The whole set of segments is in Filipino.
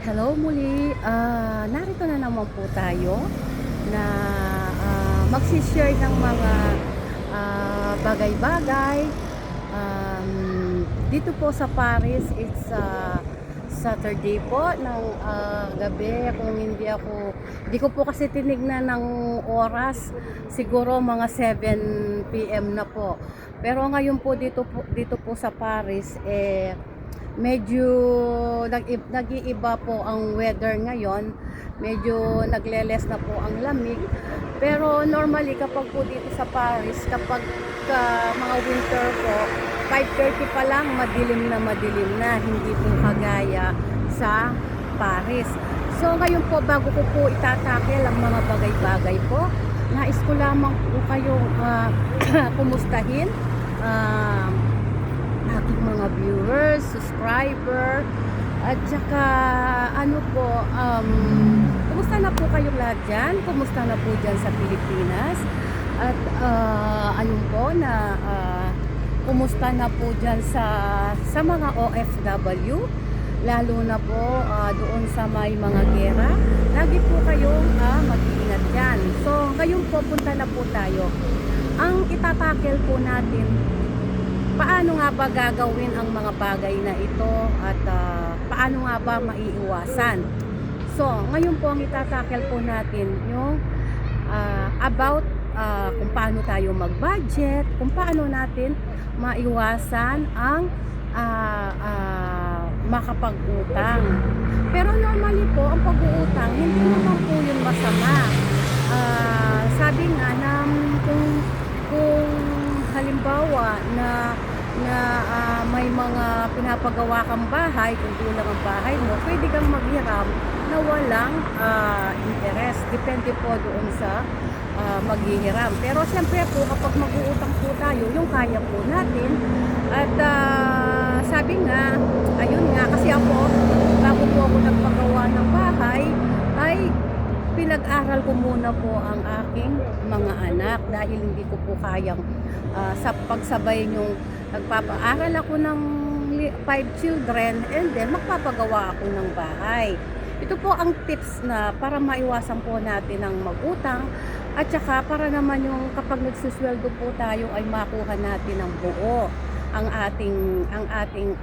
Hello muli, narito na naman po tayo na magsi-share ng mga bagay-bagay. Dito po sa Paris, it's Saturday po ng gabi. Kung hindi ko po kasi tinignan ng oras, siguro mga 7 PM na po. Pero ngayon po dito po sa Paris, medyo nag-iiba po ang weather ngayon. Medyo nagleles na po ang lamig. Pero normally kapag po dito sa Paris, kapag mga winter po, 5:30 pa lang madilim na, hindi po kagaya sa Paris. So ngayon po, bago ko po itatakil ang mga bagay-bagay po, nais ko lamang po kayong kumustahin aking mga viewers, subscriber, at saka kumusta na po kayong lahat dyan? Kumusta na po dyan sa Pilipinas? At ayun po na kumusta na po dyan sa mga OFW, lalo na po doon sa may mga gera. Lagi po kayong mag-iingat dyan. So ngayon po, punta na po tayo. Ang itatakel po natin, paano nga ba gagawin ang mga bagay na ito at paano nga ba maiiwasan. So, ngayon po ang itatakel po natin yung about kung paano tayo mag-budget, kung paano natin maiwasan ang makapag-utang. Pero normally po, ang pag-uutang, hindi naman po yun masama. Sabi nga na kung halimbawa na may mga pinapagawa kang bahay, kung kulang ang bahay mo, pwede kang maghiram na walang interest. Depende po doon sa maghihiram. Pero siyempre po, kapag mag-uutang po tayo, yung kaya po natin. At sabi nga, ayun nga, kasi ako, bago po ako nagpagawa ng bahay, ay pinag-aral ko muna po ang aking mga anak dahil hindi ko po kayang sa pagsabay yung nagpapaaral ako ng 5 children and then magpapagawa ako ng bahay. Ito po ang tips na para maiwasan po natin ang mag-utang at saka para naman yung kapag nagsusweldo po tayo ay makuha natin ng buo ang ating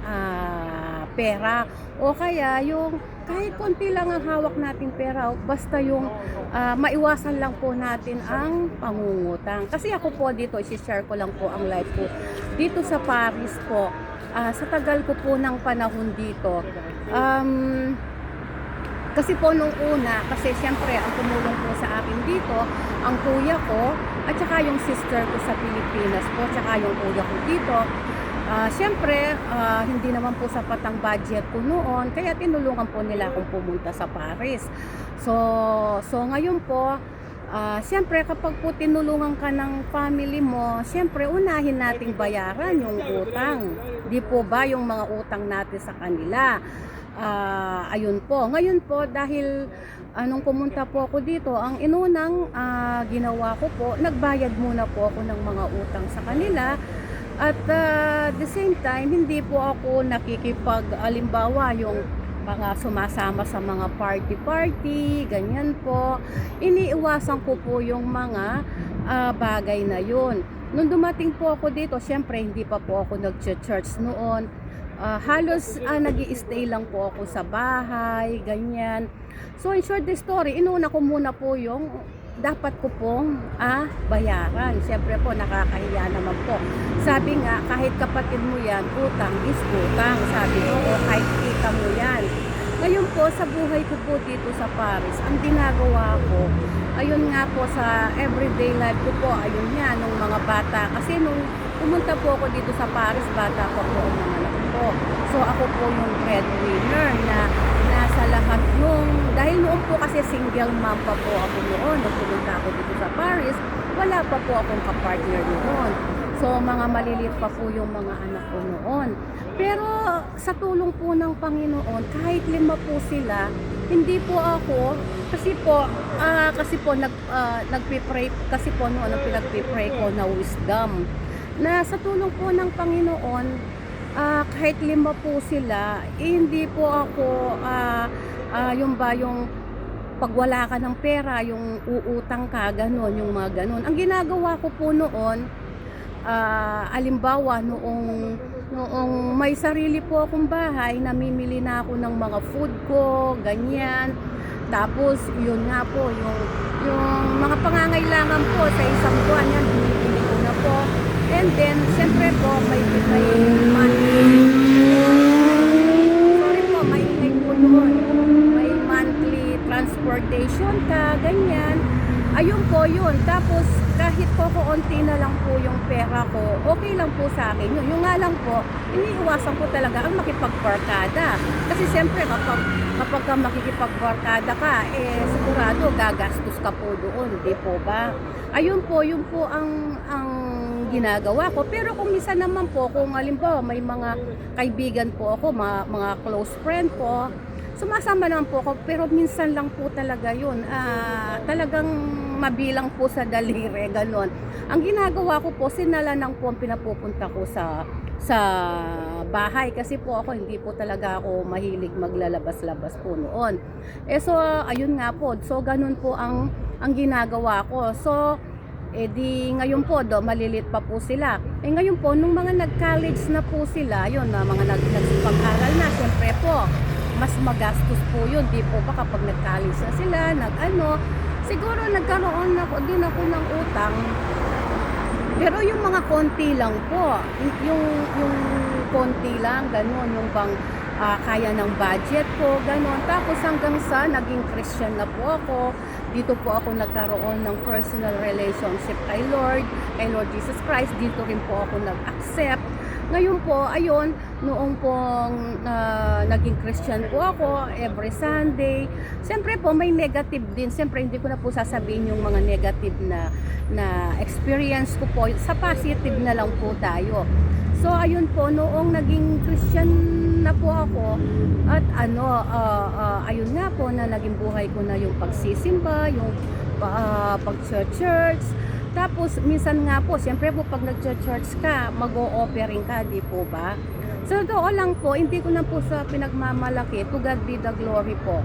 pera, o kaya yung kahit konti lang ang hawak nating pera, basta yung maiwasan lang po natin ang pangungutang. Kasi ako po dito, i-share ko lang po ang life ko dito sa Paris po. Sa tagal ko po ng panahon dito, kasi po nung una, kasi siyempre ang tumulong po sa akin dito, ang kuya ko, at saka yung sister ko sa Pilipinas po, at saka yung kuya ko dito. Siyempre, hindi naman po sapat ang budget ko noon, kaya tinulungan po nila akong pumunta sa Paris. So ngayon po, siyempre kapag po tinulungan ka ng family mo, siyempre unahin nating bayaran yung utang. Di po ba yung mga utang natin sa kanila? Ayun po. Ngayon po, dahil nung pumunta po ako dito, ang inunang ginawa ko po, nagbayad muna po ako ng mga utang sa kanila. At the same time, hindi po ako alimbawa yung mga sumasama sa mga party-party, ganyan po. Iniiwasan ko po yung mga bagay na yun. Nung dumating po ako dito, syempre hindi pa po ako nag-church noon. Halos nag-i-stay lang po ako sa bahay, ganyan. So in short the story, inuna ko muna po yung dapat ko pong bayaran. Siyempre po, nakakahiya naman po. Sabi nga, kahit kapatid mo yan, utang is utang. Sabi ko, o kahit kita mo yan. Ngayon po, sa buhay ko po dito sa Paris, ang ginagawa ko, ayun nga po sa everyday life ko po, ayun nga, nung mga bata. Kasi nung pumunta po ako dito sa Paris, bata po ako ng anak ko. So ako po yung breadwinner na nasa lahat dahil noon po kasi single mom pa po ako noon, nung pumunta ako dito sa Paris, wala pa po akong kapartner noon. So mga maliliit pa po yung mga anak ko noon. Pero sa tulong po ng Panginoon, kahit 5 po sila, hindi po ako, kasi po nagpipray, kasi po noon ang pinagpipray ko na wisdom. Na sa tulong po ng Panginoon, kahit 5 po sila, hindi po ako yung ba yung pag wala ka ng pera, yung uutang ka, gano'n, yung mga gano'n. Ang ginagawa ko po noon, alimbawa noong may sarili po akong bahay, namimili na ako ng mga food ko, ganyan. Tapos, yun nga po, yung mga pangangailangan po sa isang buwan, yan, binibili ko na po. And then, siyempre po, may monthly, sorry po, may ingay po doon. May monthly transportation ka, ganyan. Ayun po yun. Tapos, kahit po konti na lang po yung pera ko, okay lang po sa akin yun. Yung nga lang po, iniiwasan ko talaga ang makipagbarkada. Kasi siyempre, kapag ka makikipagbarkada ka, sigurado gagastos ka po doon, di po ba? Ayun po, yun po ang ginagawa ko. Pero kung minsan naman po, kung halimbawa may mga kaibigan po ako, mga close friend po, sumasama naman po ako, pero minsan lang po talaga yun. Talagang mabilang po sa daliri, ganon. Ang ginagawa ko po, sinalanan po ang pinapupunta ko sa bahay. Kasi po ako, hindi po talaga ako mahilig maglalabas-labas po noon. So, ayun nga po. So, ganon po ang ginagawa ko. So, di ngayon po, malilit pa po sila. Ngayon po, nung mga nag-college na po sila, yun, mga nagsipag-aral na, siyempre po, mas magastos po yun, di po ba kapag nag-college na sila, siguro nagkaroon din ako ng utang. Pero yung mga konti lang po, yung konti lang, gano'n, yung bang kaya ng budget ko, gano'n. Tapos hanggang sa naging Christian na po ako, dito po ako nagkaroon ng personal relationship kay Lord Jesus Christ, dito rin po ako nag-accept. Ngayon po, ayun, noong pong naging Christian po ako, every Sunday, siyempre po may negative din. Siyempre hindi ko na po sasabihin yung mga negative na experience ko po. Sa positive na lang po tayo. So ayun po, noong naging Christian na po ako, at ayun nga po na naging buhay ko na yung pagsisimba, yung pag-church. Tapos, minsan nga po, siyempre po, pag nag-church ka, mag-o-offering ka, di po ba? So, doon lang po, hindi ko na po sa pinagmamalaki, to God be the glory po.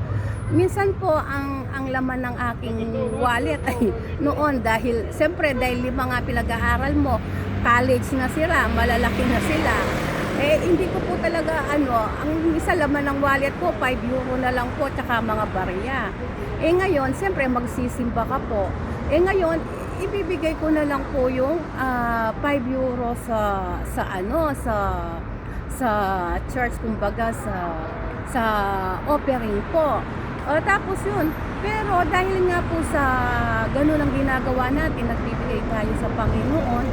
Minsan po, ang laman ng aking wallet ay noon, dahil, siyempre, dahil lima nga pinag-aaral mo, college na sila, malalaki na sila. Hindi ko po talaga, ang isa laman ng wallet ko, 5 euro na lang po, tsaka mga barya. Ngayon, siyempre, magsisimba ka po. Ngayon, ibibigay ko na lang po yung 5 euro sa church, kumbaga sa offering po. Tapos yun, pero dahil nga po sa ganun ang ginagawa natin, nagbibigay tayo sa Panginoon,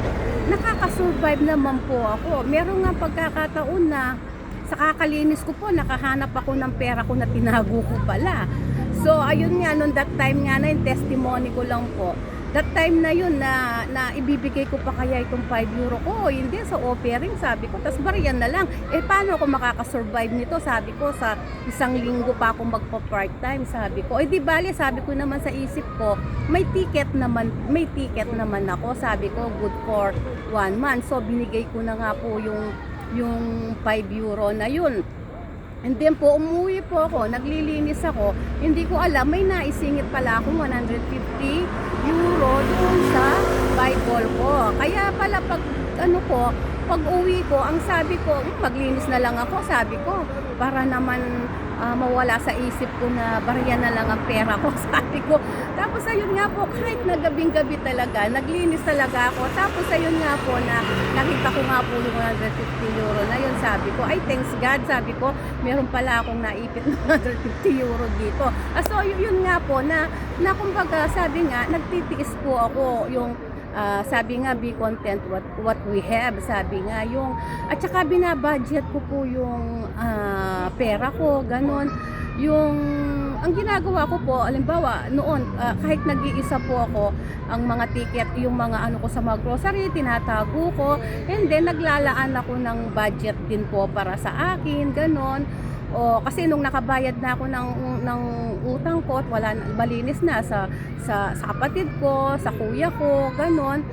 nakakasurvive naman po ako. Meron nga pagkakataon na sa kakalinis ko po, nakahanap ako ng pera ko na tinago ko pala. So ayun nga, noon that time nga na yung testimony ko lang po. That time na yun na ibibigay ko pa kaya itong 5 euro ko, hindi, sa offering, sabi ko, tas bariyan na lang. Paano ako makakasurvive nito? Sabi ko, sa isang linggo pa ako magpa-part time, sabi ko. Di bale, sabi ko naman sa isip ko, may ticket naman ako, sabi ko, good for 1 month. So, binigay ko na nga po yung 5 euro na yun. And then po, umuwi po ako, naglilinis ako, hindi ko alam, may naisingit pala akong 150 euro doon sa Bible ko. Kaya pala pag uwi ko, ang sabi ko, maglinis na lang ako, sabi ko, para naman mawala sa isip ko na barya na lang ang pera ko, sabi ko. Tapos ayun nga po, kahit na gabing-gabi talaga, naglinis talaga ako. Tapos ayun nga po na nakita ko nga po yung 150 euro na yun, sabi ko, ay thanks God, sabi ko, meron pala akong naipit na 150 euro dito. So yun nga po, na kumbaga sabi nga, nagtitiis po ako yung sabi nga, be content what we have, sabi nga yung, at saka binabudget ko po yung pera ko, ganon. Yung ang ginagawa ko po, alimbawa noon, kahit nag-iisa po ako, ang mga ticket, yung mga ko sa mga grocery, tinatago ko, and then naglalaan ako ng budget din po para sa akin, ganon. Kasi nung nakabayad na ako ng utang ko at malinis na sa kapatid ko, sa kuya ko, ganon.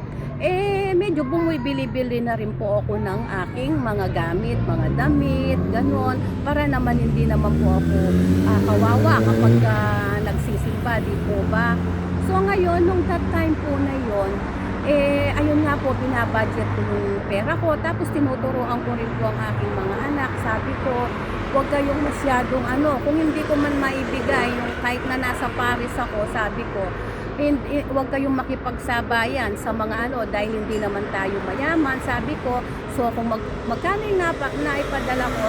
medyo bumibili-bili na rin po ako ng aking mga gamit, mga damit, ganon, para naman hindi naman po ako kawawa kapag nagsisimba, di po ba? So ngayon, nung that time po na yon, ayun nga po, binabudget ko yung pera ko, tapos tinuturuan ko rin po ang aking mga anak. Sabi ko, huwag kayong masyadong kung hindi ko man maibigay, yung kahit na nasa Paris ako, sabi ko, huwag kayong makipagsabayan sa mga dahil hindi naman tayo mayaman, sabi ko. So kung magkano yung naipadala ko,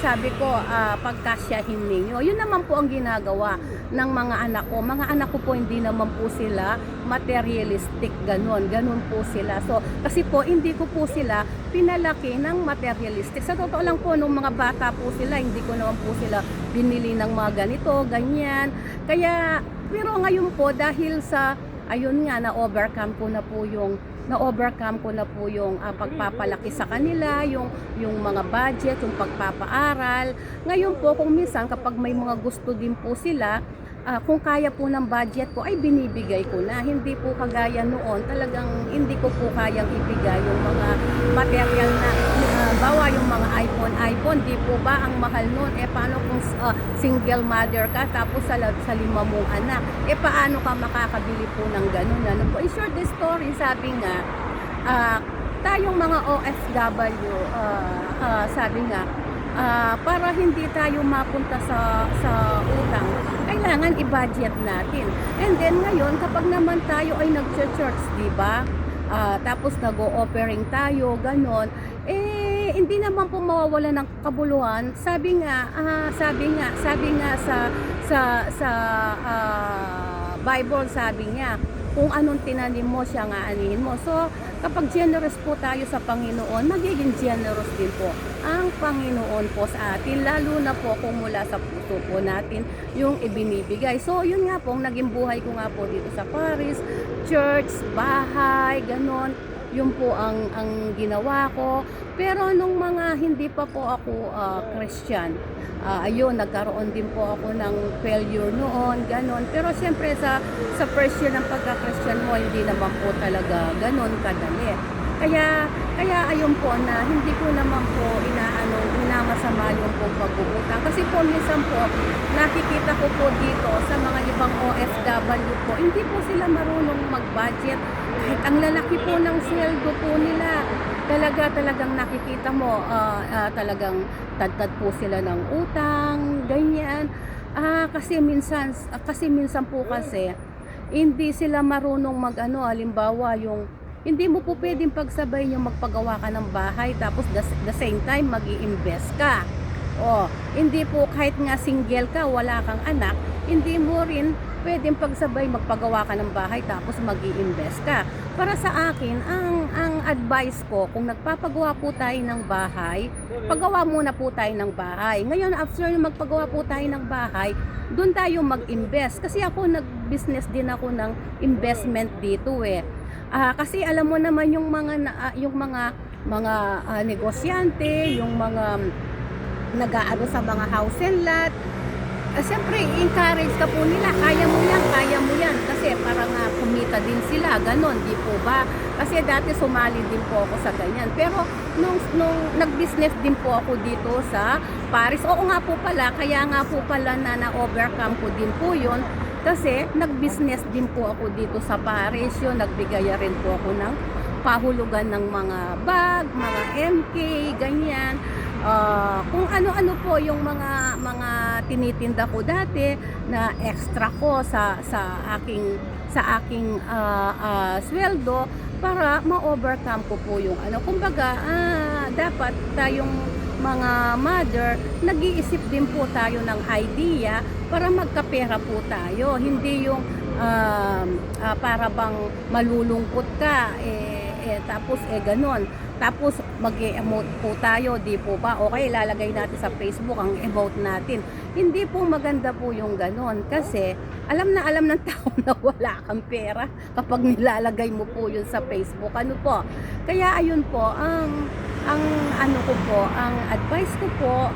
sabi ko, pagkasyahin ninyo. Yun naman po ang ginagawa ng mga anak ko. Mga anak ko po, hindi naman po sila materialistic, ganon po sila. So kasi po, hindi ko po sila pinalaki ng materialistic. Sa totoo lang po, nung mga bata po sila, hindi ko naman po sila binili ng mga ganito, ganyan. Kaya pero ngayon po, dahil sa ayun nga, na-overcome ko na po yung pagpapalaki sa kanila, yung mga budget, yung pagpapaaral. Ngayon po, kung minsan kapag may mga gusto din po sila, kung kaya po ng budget ko, ay binibigay ko na. Hindi po kagaya noon, talagang hindi ko po kayang ibigay yung mga material na bawa yung mga iPhone, di po ba ang mahal noon? Paano kung single mother ka, tapos sa 5 mong anak, paano ka makakabili po ng ganun? In short the story, sabi nga, tayong mga OFW, sabi nga, para hindi tayo mapunta sa utang, kailangan i-budget natin. And then ngayon, kapag naman tayo ay nag-church, di ba? Tapos nag-o-offering tayo, ganon, hindi naman po mawawala ng kabuluhan. Sabi nga sa Bible, sabi niya, kung anong tinanim mo, siya nga anihin mo. So, kapag generous po tayo sa Panginoon, magiging generous din po ang Panginoon po sa atin, lalo na po kung mula sa puso po natin yung ibinibigay. So, yun nga po, naging buhay ko nga po dito sa Paris, church, bahay, ganon. Yun po ang ginawa ko. Pero nung mga hindi pa po ako Christian, ayun, nagkaroon din po ako ng failure noon, ganon. Pero siyempre sa first year ng pagka-Christian mo, hindi naman po talaga ganon kadali. Kaya ayun po na hindi ko naman po minamasama yung po pag-uutang. Kasi po minsan po, nakikita ko po dito sa mga ibang OFW po, hindi po sila marunong mag-budget. Kahit ang lalaki po ng sweldo po nila, talagang nakikita mo, talagang tad po sila ng utang, ganyan. Kasi minsan po hindi sila marunong halimbawa yung hindi mo po pwedeng pagsabay yung magpagawa ka ng bahay tapos the same time mag-i-invest ka. Hindi po, kahit nga single ka, wala kang anak, hindi mo rin pwedeng pagsabay magpagawa ka ng bahay tapos mag-i-invest ka. Para sa akin, ang advice ko, kung nagpapagawa po tayo ng bahay, paggawa muna po tayo ng bahay. Ngayon, after magpagawa po tayo ng bahay, doon tayo mag-invest. Kasi ako, nag-business din ako ng investment dito kasi alam mo naman yung mga negosyante, yung mga nag-aano sa mga house and lot, siyempre encourage ka po nila, kaya mo yan, kasi parang kumita din sila, ganon, di po ba? Kasi dati sumali din po ako sa ganyan, pero nung nag-business din po ako dito sa Paris, oo nga po pala, kaya nga po pala na-overcome ko din po yun. Kasi nag-business din po ako dito sa Paris, nagbigay rin po ako ng pahulugan ng mga bag, mga MK, ganyan. Kung ano-ano po yung mga tinitinda ko dati na extra ko sa aking sweldo para ma-overcome ko po yung kumbaga dapat tayong mga mother, nag-iisip din po tayo ng idea para magkapera po tayo. Hindi yung para bang malulungkot ka, tapos ganon. Tapos mag-emote po tayo, di po ba? Okay, ilalagay natin sa Facebook ang emote natin. Hindi po maganda po yung ganon. Kasi alam ng tao na wala kang pera kapag nilalagay mo po yun sa Facebook. Kaya ayun po, ang advice ko po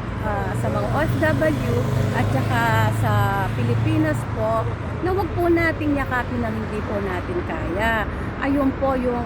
sa mga OFW at saka sa Pilipinas po, na wag po nating yakapin na hindi po natin kaya. ayun po yung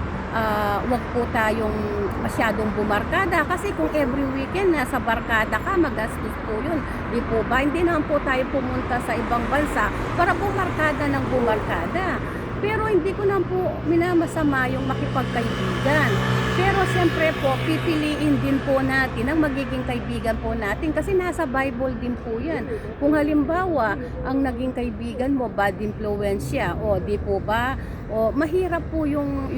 wag po tayong masyadong bumarkada kasi kung every weekend nasa barkada ka, magastos po yun. Di po ba? Hindi naman po tayo pumunta sa ibang bansa para bumarkada ng bumarkada. Pero hindi ko na po minamasama yung makipagkaibigan. Pero siyempre po, pipiliin din po natin ang magiging kaibigan po natin kasi nasa Bible din po yan. Kung halimbawa, ang naging kaibigan mo, bad influensya, o di po ba? O mahirap po yung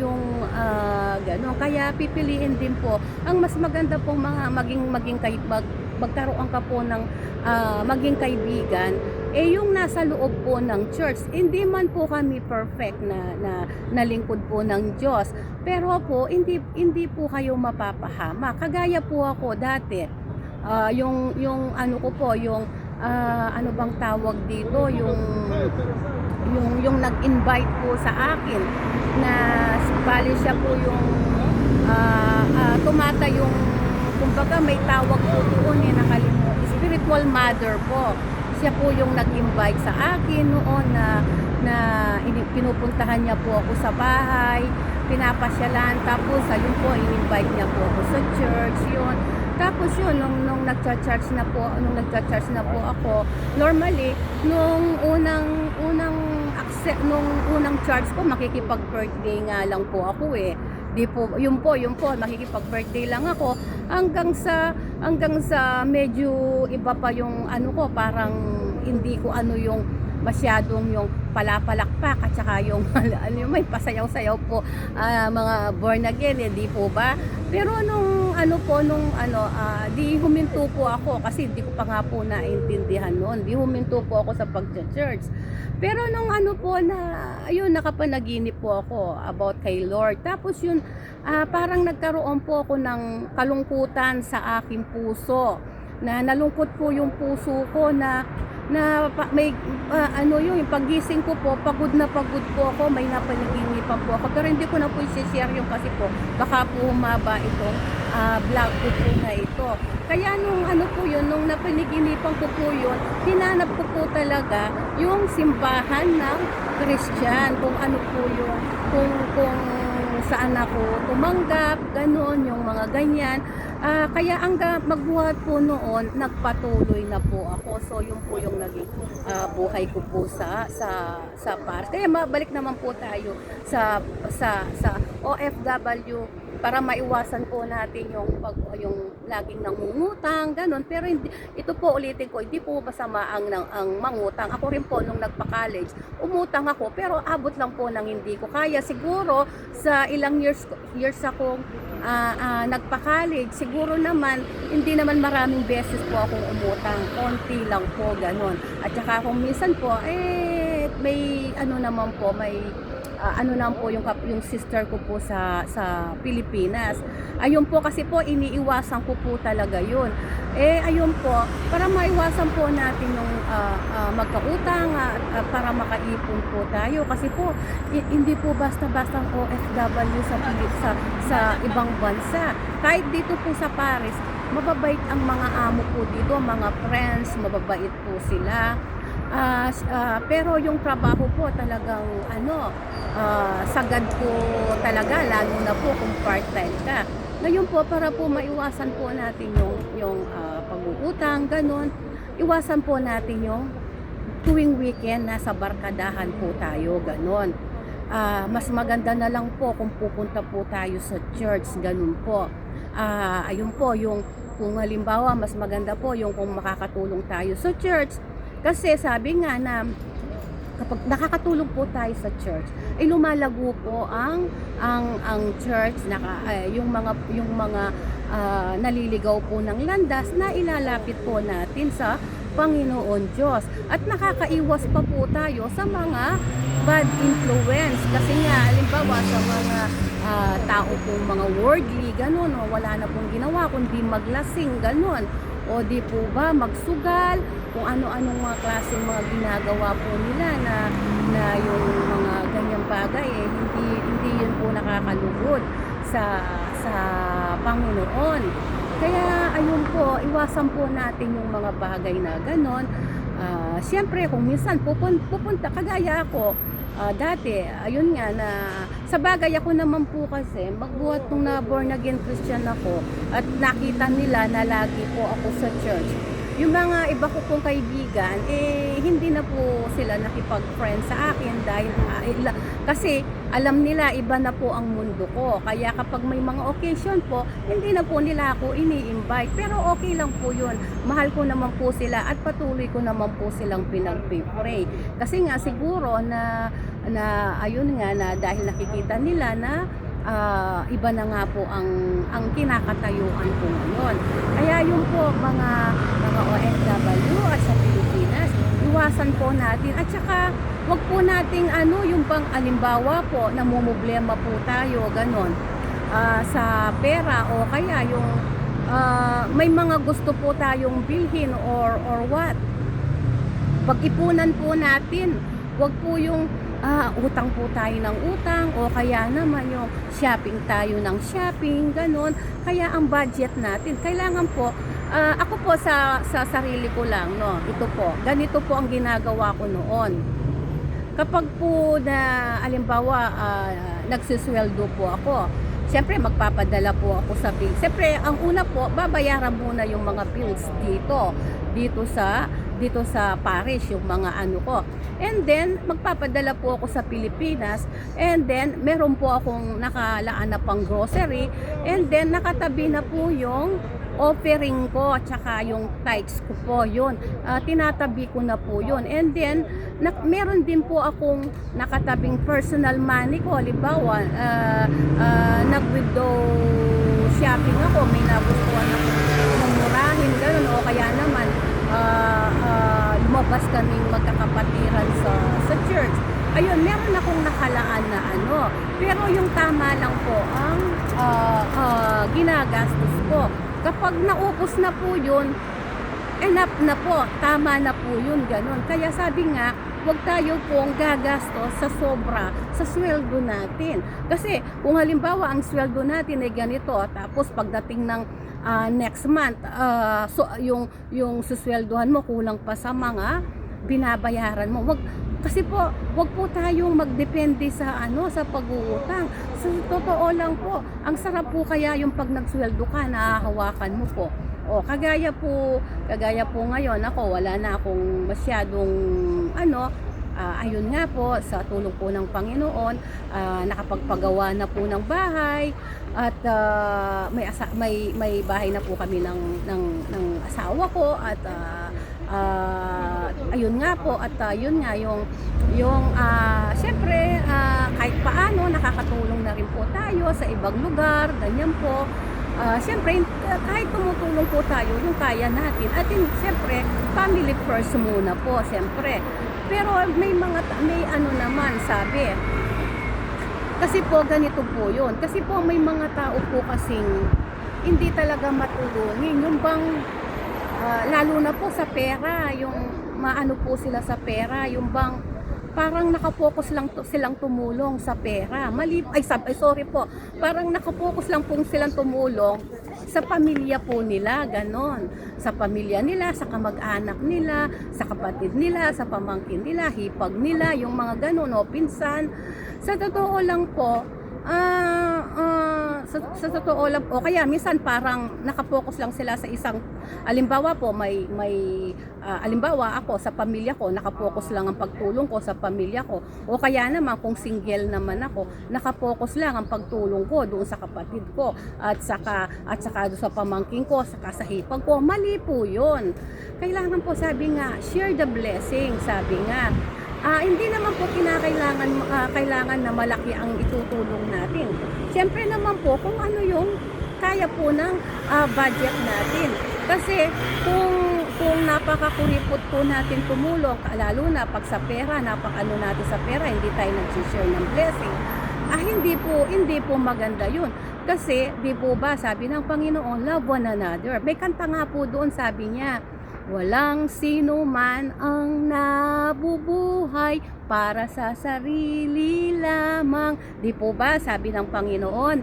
gano'n. Kaya pipiliin din po. Ang mas maganda po maging magkaroon ka po ng maging kaibigan, yung nasa loob po ng church. Hindi man po kami perfect na lingkod po ng Diyos, pero po hindi po kayo mapapahama. Kagaya po ako dati, yung ano ko po, yung ano bang tawag dito, yung nag-invite po sa akin na bali siya po yung tumata yung, kumbaga may tawag po doon, nakalimutan, spiritual mother po. Siya po yung nag-invite sa akin noon na pinupuntahan niya po ako sa bahay, pinapasyalan, tapos ayun po, in-invite niya po ako sa church, yun. Tapos yun, nung nagcha-church na po ako, normally, nung unang charge ko, makikipag-birthday nga lang po ako eh. Yun po, makikipag-birthday lang ako hanggang sa medyo iba pa yung ano ko, parang hindi ko ano yung masyadong yung palapalakpak at saka yung may pasayaw-sayaw po mga born again, di po ba? Pero nung di huminto po ako kasi di ko pa nga po naintindihan noon. Di huminto po ako sa pag-church. Pero nung nakapanaginip po ako about kay Lord. Tapos yun, parang nagkaroon po ako ng kalungkutan sa aking puso. Nalungkot po yung puso ko na yung paggising ko po, pagod po ako, may napanaginipan po ako, pero hindi ko na po i-share yung kasi po baka po humaba itong vlog ko po na ito. Kaya nung nung napanaginipan ko po yun, hinanap ko po talaga yung simbahan ng Christian, kung ano po yung kung saan ako tumanggap, ganon, yung mga ganyan. Kaya magbuhat po noon, nagpatuloy na po ako. So yun po yung naging buhay ko po sa Paris. Kaya mabalik naman po tayo sa OFW para maiwasan po natin yung laging nangungutang, ganon. Pero ito po ulitin ko, hindi po masama ang mangutang. Ako rin po nung nagpa-college, umutang ako pero abot lang po ng hindi ko kaya. Siguro sa ilang years akong nagpa-college, siguro naman hindi naman maraming beses po akong umutang, konti lang po, ganon. At saka kung minsan po may yung sister ko po sa Pilipinas. Ayun po kasi po iniiwasan ko po talaga yun. Ayun po, para maiwasan po natin yung magkautang para makaipon po tayo kasi po hindi po basta-basta ang OFW sa ibang bansa. Kahit dito po sa Paris, mababait ang mga amo po dito, mga friends, mababait po sila. Pero yung trabaho po talagang sagad po talaga, lalo na po kung part-time ka. Ngayon po, para po maiwasan po natin yung pag-uutang, ganon, iwasan po natin yung tuwing weekend nasa barkadahan po tayo, ganon. Mas maganda na lang po kung pupunta po tayo sa church, ganon po. Ayun po, kung halimbawa mas maganda po yung kung makakatulong tayo sa church. Kasi sabi nga na kapag nakakatulong po tayo sa church, ay lumalago po ang church, yung mga naliligaw po ng landas na ilalapit po natin sa Panginoon Diyos. At nakakaiwas pa po tayo sa mga bad influence. Kasi nga, halimbawa sa mga tao pong mga worldly, ganun, wala na pong ginawa kundi maglasing, ganun. O di po ba, magsugal, kung ano-anong mga klaseng mga ginagawa po nila na yung mga ganyang bagay, hindi yun po nakakalugod sa Panginoon. Kaya ayun po, iwasan po natin yung mga bagay na ganon. Siyempre kung minsan pupunta, kagaya ako, dati, ayun nga na sa bagay ako naman po kasi magbuhat nung na born again Christian ako at nakita nila na lagi po ako sa church. Yung mga iba ko pong kaibigan, hindi na po sila nakipag-friend sa akin dahil kasi alam nila iba na po ang mundo ko. Kaya kapag may mga occasion po, hindi na po nila ako ini-invite. Pero okay lang po yun. Mahal ko naman po sila at patuloy ko naman po silang pinag-pray. Kasi nga siguro na ayun nga na dahil nakikita nila na iba na nga po ang kinakatayuan ko ngayon. Kaya yung po mga OFW at sa Pilipinas, iwasan po natin at saka wag po nating yung bang alimbawa po namumblema po tayo ganon sa pera o kaya yung may mga gusto po tayong bilhin or what. Pag-ipunan po natin, wag po yung utang po tayo ng utang o kaya naman yung shopping tayo ng shopping, ganun. Kaya ang budget natin, kailangan po, ako po sa sarili ko lang, no, ito po, ganito po ang ginagawa ko noon. Kapag po na, alimbawa, nagsisweldo po ako, siyempre magpapadala po ako sa bills. Siyempre, ang una po, babayaran muna yung mga bills dito sa parish, yung mga ko. And then, magpapadala po ako sa Pilipinas. And then, meron po akong nakalaan na pang grocery. And then, nakatabi na po yung offering ko at saka yung tithes ko po yun. Tinatabi ko na po yun. And then, meron din po akong nakatabing personal money ko. Halimbawa, nag-withdraw shopping ako. May nagustuhan ako ng murahin, gano'n. O kaya naman, lumabas kaming magkakapatiran sa church. Ayun, meron akong nakalaan na pero yung tama lang po ang ginagastos ko. Kapag naupos na po yun, enough na po, tama na po yun, ganun. Kaya sabi nga, huwag tayo pong gagastos sa sobra sa sweldo natin. Kasi kung halimbawa ang sweldo natin ay ganito, tapos pagdating ng next month, so yung susweldohan mo kulang pa sa mga binabayaran mo. Kasi po, wag po tayong magdepende sa sa pag-uutang. Sa totoo lang po, ang sarap po kaya yung pag nagsweldo ka, nahahawakan mo po. O kagaya po ngayon ako, wala na akong masyadong ayun nga po, sa tulong po ng Panginoon, nakapagpagawa na po ng bahay at may bahay na po kami ng asawa ko at ayun nga po at yun nga yung syempre kahit paano nakakatulong na rin po tayo sa ibang lugar, ganyan po. Siyempre, kahit tumutulong po tayo, yung kaya natin. At siyempre, family first muna po, siyempre. Pero may naman, sabi. Kasi po, ganito po yun. Kasi po, may mga tao po kasing hindi talaga matulungin. Yung bang, lalo na po sa pera, yung maano po sila sa pera, yung bang, parang nakapokus lang silang tumulong sa pera. Sorry po. Parang nakapokus lang po silang tumulong sa pamilya po nila, ganon. Sa pamilya nila, sa kamag-anak nila, sa kapatid nila, sa pamangkin nila, hipag nila, yung mga ganon, pinsan. Sa totoo lang po, sa totoo lang, o kaya minsan parang nakapokus lang sila sa isang, alimbawa po, alimbawa ako sa pamilya ko, nakapokus lang ang pagtulong ko sa pamilya ko. O kaya naman kung single naman ako, nakapokus lang ang pagtulong ko doon sa kapatid ko at saka doon sa pamangkin ko, saka sa hipag ko. Mali po 'yun. Kailangan po, sabi nga, share the blessing, sabi nga. Hindi naman po kailangan na malaki ang itutulong natin. Siyempre naman po kung ano yung kaya po ng budget natin. Kasi kung napakakuripot po natin tumulong, lalo na pag sa pera, napakano natin sa pera, hindi tayo nag-share ng blessing. Hindi po maganda yun. Kasi, di po ba, sabi ng Panginoon, love one another. May kanta nga po doon, sabi niya, Walang sino man ang nabubuhay para sa sarili lamang. Di po ba sabi ng Panginoon,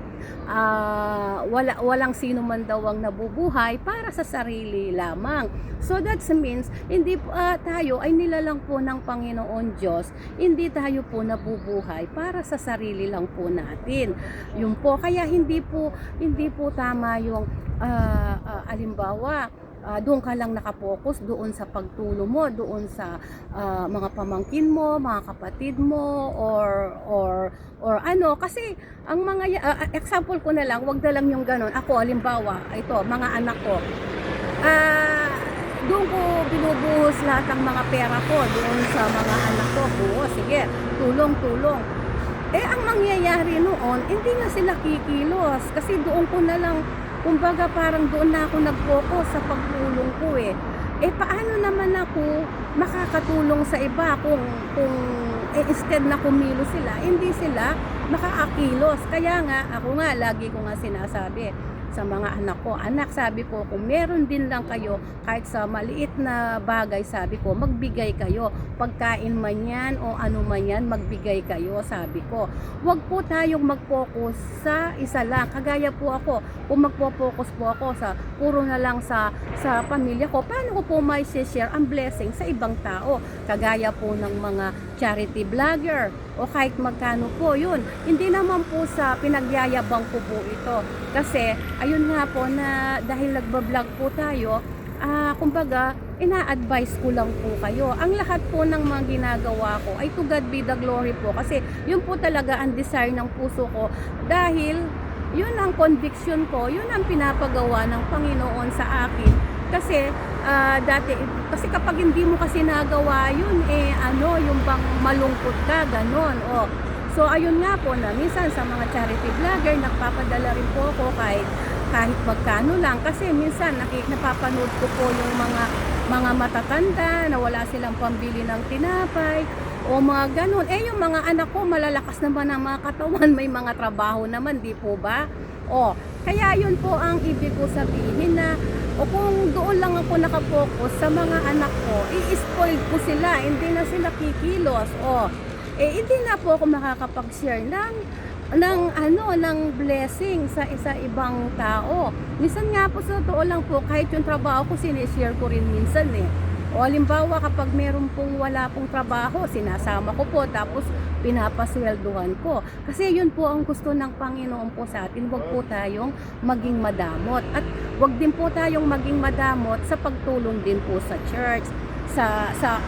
walang sino man daw ang nabubuhay para sa sarili lamang. So that means, hindi tayo ay nilalang po ng Panginoon Diyos, hindi tayo po nabubuhay para sa sarili lang po natin. Yun po, kaya hindi po tama yung alimbawa, doon ka lang nakapokus doon sa pagtulong mo, doon sa mga pamangkin mo, mga kapatid mo, or ano, kasi ang mga example ko na lang, wag na lang yung ganon. Ako halimbawa, ito, mga anak ko, doon ko binubuhos lahat ng mga pera ko doon sa mga anak ko. Buo, sige, tulong. Ang mangyayari noon, hindi na sila kikilos kasi doon ko na lang, kumbaga parang doon na ako nag-focus sa pagtulong ko eh. Paano naman ako makakatulong sa iba kung instead na kumilo sila, hindi sila makaakilos. Kaya nga, ako nga, lagi ko nga sinasabi sa mga anak ko, anak, sabi ko, kung meron din lang kayo, kahit sa maliit na bagay, sabi ko, magbigay kayo. Pagkain man yan o ano man yan, magbigay kayo, sabi ko. Huwag po tayong mag-focus sa isa lang. Kagaya po ako, kung magpo-focus po ako sa puro na lang sa pamilya ko, paano ko po may share ang blessing sa ibang tao? Kagaya po ng mga charity vlogger o kahit magkano po yun. Hindi naman po sa pinagyayabang ko po ito. Kasi, ayun nga po na dahil nagbablog po tayo, kumbaga, ina-advise ko lang po kayo. Ang lahat po ng mga ginagawa ko ay to God be the glory po. Kasi yun po talaga ang desire ng puso ko. Dahil yun ang conviction ko, yun ang pinapagawa ng Panginoon sa akin. Kasi dati, kasi kapag hindi mo kasi nagawa yun, yung bang malungkot ka, ganon. So ayun nga po na minsan sa mga charity vlogger, nagpapadala rin po ako kahit magkano lang. Kasi minsan napapanood ko po yung mga matatanda na wala silang pambili ng tinapay o mga ganon. Yung mga anak ko malalakas naman ang mga katawan, may mga trabaho naman, di po ba? Kaya yun po ang ibig ko sabihin na kung doon lang ako nakapokus sa mga anak ko, i-spoil ko sila, hindi na sila kikilos. Hindi na po ako makakapag-share ng blessing sa ibang tao. Minsan nga po sa totoo lang po, kahit yung trabaho ko, sinishare ko rin minsan halimbawa kapag meron pong wala pong trabaho, sinasama ko po, tapos pinapasweldohan ko. Kasi yun po ang gusto ng Panginoon po sa atin, huwag po tayong maging madamot. At huwag din po tayong maging madamot sa pagtulong din po sa church,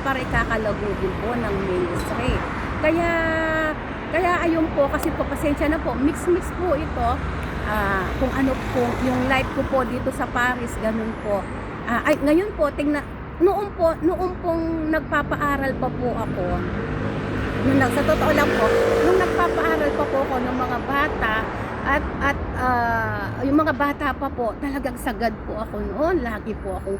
para ikakalago din po ng ministry. Kaya ayun po, kasi po pasensya na po, mix po ito. Kung ano po yung life ko po dito sa Paris, ganun po. Ngayon po, noong pong nagpapaaral pa po ako, sa totoo lang po, nung nagpapaaral pa po ako ng mga bata, at yung mga bata pa po, talagang sagad po ako noon. Lagi po akong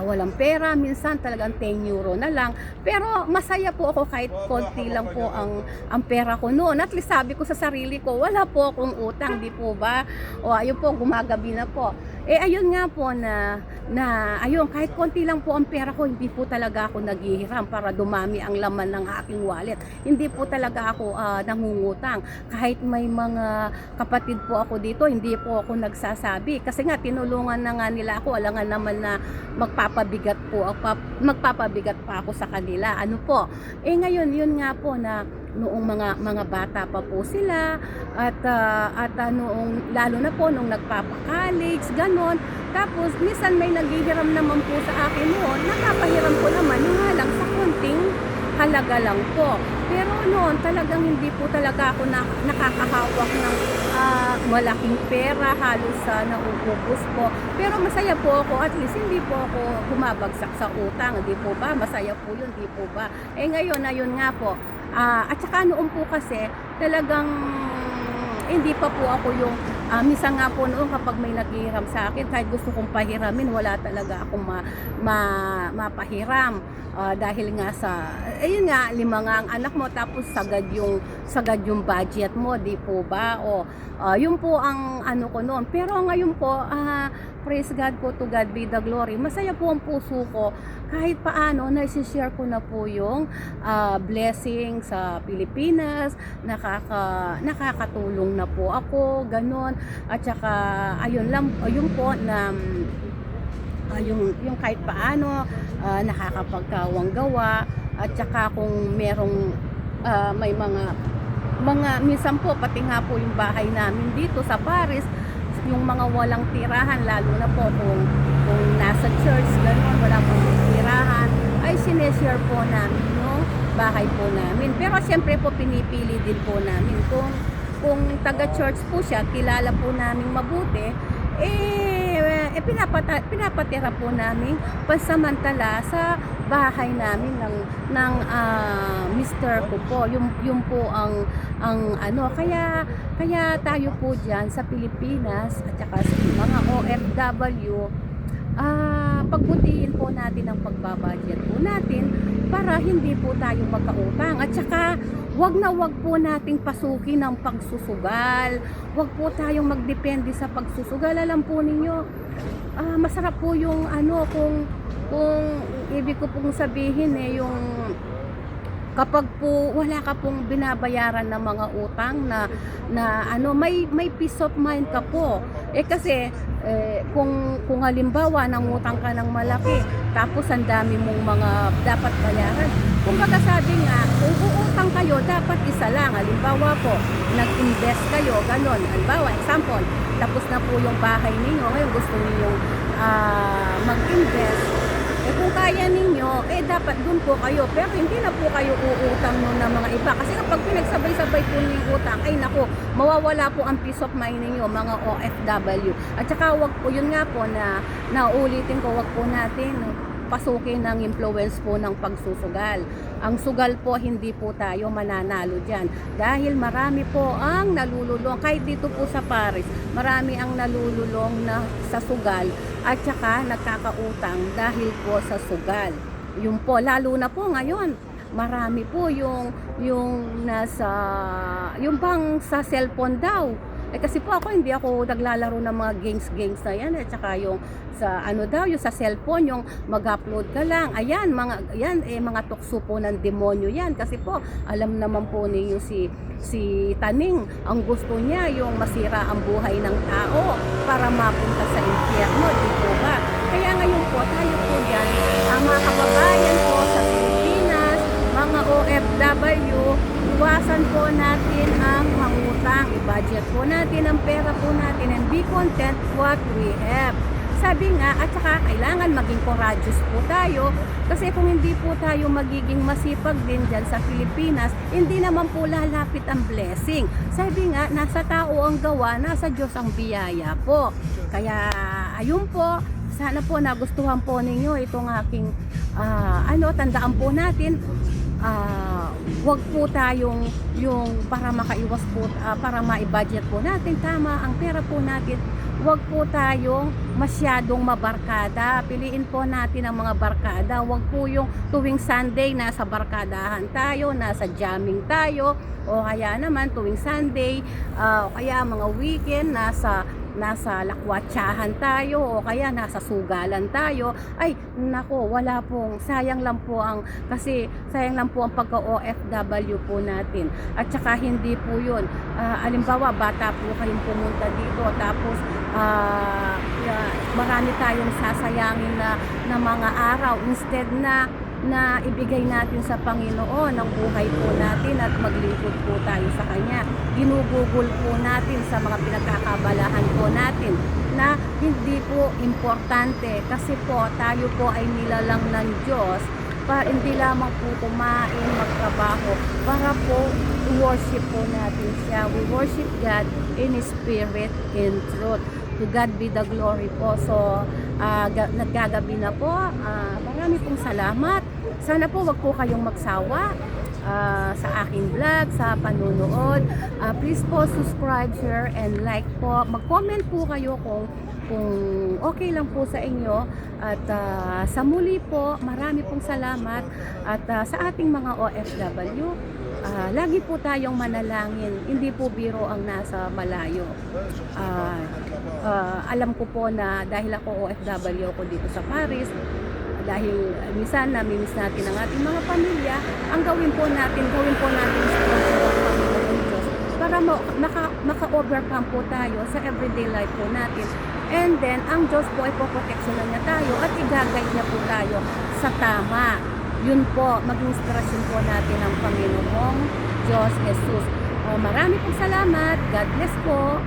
walang pera, minsan talagang 10 euro na lang. Pero masaya po ako kahit konti lang po ang pera ko noon. At least sabi ko sa sarili ko, wala po akong utang, di po ba? Ayun po, gumagabi na po. Ayun nga po ayun, kahit konti lang po ang pera ko, hindi po talaga ako naghihiram para dumami ang laman ng aking wallet. Hindi po talaga ako nangungutang. Kahit may mga kapatid po ako dito, hindi po ako nagsasabi. Kasi nga, tinulungan na nga nila ako. Alangan naman na magpapabigat pa ako sa kanila. Ano po? Ngayon, yun nga po na noong mga bata pa po sila at noong lalo na po nung nagpapa-college ganon, tapos minsan may naghihiram naman po sa akin noon, napapahiram ko naman yung lang sa konting halaga lang po. Pero noon talagang hindi po talaga ako nakakahawak ng malaking pera, halos nauubos po. Pero masaya po ako, at least hindi po ako bumabagsak sa utang, di po ba? Masaya po yun, di po ba? Ngayon, ayun nga po. At saka noon po kasi talagang hindi pa po ako yung minsan nga po noon kapag may naghihiram sa akin, kahit gusto kong pahiramin, wala talaga akong mapahiram. Dahil nga ayun nga, 5 nga ang anak mo, tapos sagad yung budget mo, di po ba? Yun po ang ano ko noon. Pero ngayon po, praise God po, to God be the glory. Masaya po ang puso ko kahit paano na-share ko na po yung blessing sa Pilipinas, nakakatulong na po ako, ganon. At saka ayun po na yung kahit paano nakakapagkawang gawa. At saka kung merong may mga minsan po pati nga po yung bahay namin dito sa Paris, yung mga walang tirahan, lalo na po kung nasa church, gano'n, wala pong tirahan, ay sineshare po namin yung bahay po namin. Pero siyempre po pinipili din po namin kung taga-church po siya, kilala po namin mabuti, pinapatira po namin pansamantala sa bahay namin ng mister ko po. Yung po ang ano, kaya tayo po diyan sa Pilipinas at saka sa mga OFW, pagbutihin po natin ang pagbabudget po natin para hindi po tayo magkautang. At saka wag po nating pasukin ang pagsusugal. Wag po tayong magdepende sa pagsusugal. Alam po ninyo, masarap po yung ano, kung ibig ko pong sabihin yung kapag po wala ka pong binabayaran ng mga utang na ano, may peace of mind ka po. Kasi kung halimbawa nangutang ka ng malaki, tapos ang dami mong mga dapat bayaran. Kung baga sabi nga, kung uutang kayo, dapat isa lang. Halimbawa po, nag-invest kayo, ganon. Halimbawa, example, tapos na po yung bahay ninyo, ngayon gusto niyo mag-invest. Kung kaya ninyo, dapat dun po kayo. Pero hindi na po kayo uutang nun ng mga iba. Kasi kapag pinagsabay-sabay po yung utang, ay nako, mawawala po ang peace of mind ninyo, mga OFW. At saka wag po, yun nga po na naulitin ko, wag po natin pasukin ng influence po ng pagsusugal. Ang sugal po, hindi po tayo mananalo dyan. Dahil marami po ang nalululong, kahit dito po sa Paris, marami ang nalululong na sa sugal at saka nagkakautang dahil po sa sugal. Yung po, lalo na po ngayon, marami po yung bang sa cellphone daw. Kasi po ako, hindi ako naglalaro ng mga games na yan. At saka yung sa ano daw, yung sa cellphone, yung mag-upload ka lang. Ayan, mga tukso po ng demonyo yan. Kasi po, alam naman po niyo si Taning, ang gusto niya yung masira ang buhay ng tao para mapunta sa impyerno, di po ba? Kaya ngayon po, tayo po dyan, ang mga kababayan po sa Pilipinas, mga OFW, iwasan po natin ang mangutang, i-budget po natin ang pera po natin, and be content what we have. Sabi nga, at saka kailangan maging courageous po tayo, kasi kung hindi po tayo magiging masipag din dyan sa Pilipinas, hindi naman po lalapit ang blessing. Sabi nga, nasa tao ang gawa, nasa Diyos ang biyaya po. Kaya ayun po, sana po nagustuhan po ninyo itong aking tandaan po natin. Wag po tayong yung para makaiwas po, para ma-budget po natin tama ang pera po natin. Wag po tayong masyadong mabarkada. Piliin po natin ang mga barkada. Wag po yung tuwing Sunday nasa barkadahan tayo, nasa jamming tayo, o kaya naman tuwing Sunday, o kaya mga weekend nasa lakwatsahan tayo, o kaya nasa sugalan tayo. Ay nako, wala pong, sayang lang po ang pagka-OFW po natin. At saka hindi po yun, alimbawa bata po kayong pumunta dito, tapos marami tayong sasayangin na mga araw, instead na ibigay natin sa Panginoon ang buhay po natin at maglingkod po tayo sa Kanya. Ginugugol po natin sa mga pinagkakabalahan po natin na hindi po importante, kasi po tayo po ay nilalang ng Diyos para hindi lamang po kumain, magtrabaho, para po worship po natin siya. We worship God in spirit, in truth. To God be the glory po. So, naggagabi na po. Marami pong salamat. Sana po wag po kayong magsawa sa aking vlog, sa panunood. Please po subscribe, share, and like po. Mag-comment po kayo kung okay lang po sa inyo. At sa muli po, marami pong salamat. At sa ating mga OFW, lagi po tayong manalangin. Hindi po biro ang nasa malayo. Alam ko po na dahil ako OFW ako dito sa Paris, dahil minsan namimiss natin ang ating mga pamilya, ang gawin po natin sponsor ang Panginoon Diyos para maka-overcome po tayo sa everyday life po natin. And then, ang Diyos po ay poproteksyonan niya tayo at i-guide niya po tayo sa tama. Yun po, maging inspirasyon po natin ang Panginoong Diyos Jesus. Marami pong salamat. God bless po.